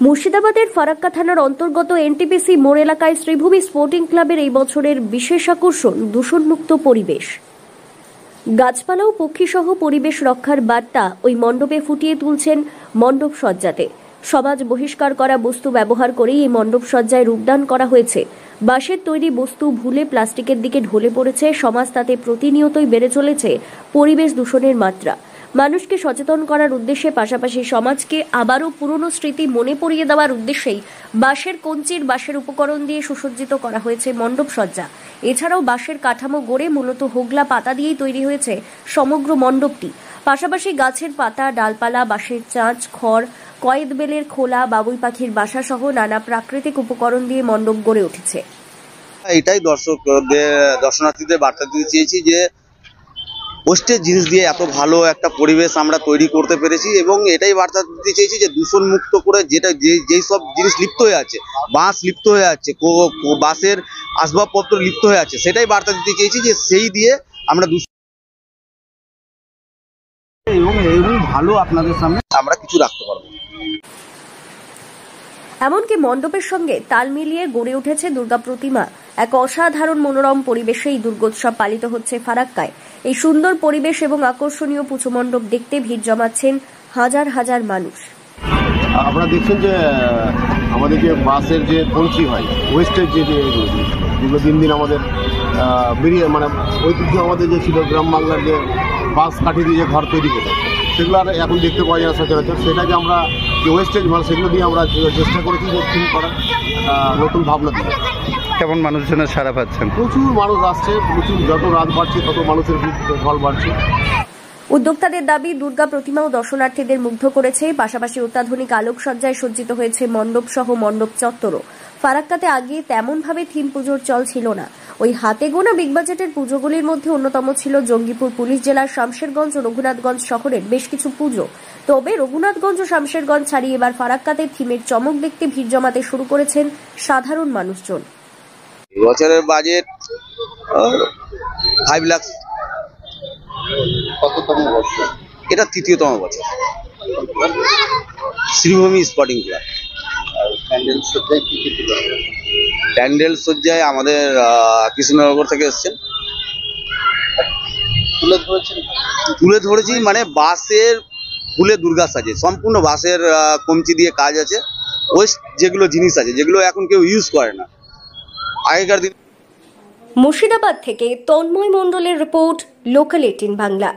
মুর্শিদাবাদের ফারাক্কা থানার অন্তর্গত এনটিপিসি মোড় এলাকায় শ্রীভূমি স্পোর্টিং ক্লাবের এই বছরের বিশেষ আকর্ষণ দূষণমুক্ত পরিবেশ। গাছপালা ও পক্ষীসহ পরিবেশ রক্ষার বার্তা ওই মণ্ডপে ফুটিয়ে তুলছেন মণ্ডপ সজ্জাতে। সমাজ বহিষ্কার করা বস্তু ব্যবহার করেই এই মণ্ডপ সজ্জায় রূপদান করা হয়েছে। বাঁশের তৈরি বস্তু ভুলে প্লাস্টিকের দিকে ঢলে পড়েছে সমাজ, তাতে প্রতিনিয়তই বেড়ে চলেছে পরিবেশ দূষণের মাত্রা। মানুষকে সচেতন করার উদ্দেশ্যে পাশাপাশি সমাজকে আবারও পুরনো স্মৃতি মনে পড়িয়ে দেওয়ার উদ্দেশ্যেই বাঁশের কঞ্চির বাঁশের উপকরণ দিয়ে সুসজ্জিত করা হয়েছে মণ্ডপ সজ্জা। এছাড়াও বাঁশের কাঠামো গড়ে মূলত হোগলা পাতা দিয়েই তৈরি হয়েছে সমগ্র মণ্ডপটি। পাশাপাশি গাছের পাতা, ডালপালা, বাঁশের চাঁচ, খড়, কয়েদ বেলের খোলা, বাবুই পাখির বাসা সহ নানা প্রাকৃতিক উপকরণ দিয়ে মণ্ডপ গড়ে উঠেছে। এটাই দর্শনার্থীদের বার্তা দিতে চেয়েছি যে ওয়েস্টের জিনিস দিয়ে এত ভালো একটা পরিবেশ আমরা তৈরি করতে পেরেছি, এবং এটাই বার্তা দিতে চেয়েছি যে দূষণ মুক্ত করে যেই সব জিনিস লিপ্ত হয়ে আছে, বাঁশ লিপ্ত হয়ে আছে, বাঁশের আসবাবপত্র লিপ্ত হয়ে আছে, সেটাই বার্তা দিতে চেয়েছি যে সেই দিয়ে আমরা এবং ভালো আপনাদের সামনে আমরা কিছু রাখতে পারবো। এমনকি মণ্ডপের সঙ্গে তাল মিলিয়ে গড়ে উঠেছে দুর্গা প্রতিমা। এক অসাধারণ মনোরম পরিবেশে এই দুর্গোৎসব পালিত হচ্ছে ফারাক্কায়। এই সুন্দর পরিবেশ এবং আকর্ষণীয় পুজো মণ্ডপ দেখতে ভিড় জমাচ্ছেন হাজার হাজার মানুষ। আপনারা দেখছেন যে আমাদের যে বাসের যে কঞ্চি হয়, ওয়েস্টের যেগুলো দিন দিন আমাদের বেরিয়ে ঐতিহ্য আমাদের যে ছিল গ্রাম বাংলার যে বাঁশ কাঠি দিয়ে যে ঘর তৈরি করে, সেগুলো আর এখন দেখতে পাওয়া যায় না সচরাচর। সেটাকে আমরা যে ওয়েস্টেজ সেগুলো দিয়ে আমরা চেষ্টা করেছি যে থিম করার নতুন ভাবনা দিয়ে। কেমন মানুষজনের সাড়া পাচ্ছেন? প্রচুর মানুষ আসছে, প্রচুর, যত রাত বাড়ছে তত মানুষের ঢল বাড়ছে। উদ্যোক্তাদের দাবি, দুর্গা প্রতিমাও দর্শনার্থীদের মুগ্ধ করেছে। পাশাপাশি অত্যাধুনিক আলোকসজ্জায় সজ্জিত হয়েছে মণ্ডপ সহ মণ্ডপ চত্বরও। ফারাক্কাতে আগে তেমন ভাবে থিম পুজোর চল ছিল না। ওই হাতে গোনা বিগ বাজেটের পুজোগুলির মধ্যে অন্যতম ছিল জঙ্গিপুর পুলিশ জেলার শামশেরগঞ্জ ও রঘুনাথগঞ্জ শহরের বেশ কিছু পুজো। তবে রঘুনাথগঞ্জ ও শামশেরগঞ্জ ছাড়িয়ে এবার ফারাক্কাতে থিমের চমক দেখতে ভিড় জমাতে শুরু করেছেন সাধারণ মানুষজন। বছরের বাজেট 5 লাখ। কততম বছর? এটা তৃতীয়তম বছর। Sreebhumi sporting club. প্যান্ডেল সজ্জায় কি কি ছিল? প্যান্ডেল সজ্জায় আমাদের কৃষ্ণনগর থেকে এসেছেন। তুলে ধরেছি বাঁশের ফুলে দুর্গা সাজে, সম্পূর্ণ বাঁশের কঞ্চি দিয়ে কাজ আছে। ওয়েস্ট যেগুলো জিনিস আছে, যেগুলো এখন কেউ ইউজ করে না, আগেকার দিন। মুর্শিদাবাদ থেকে তন্ময় মণ্ডলের রিপোর্ট, লোকাল 18 বাংলা।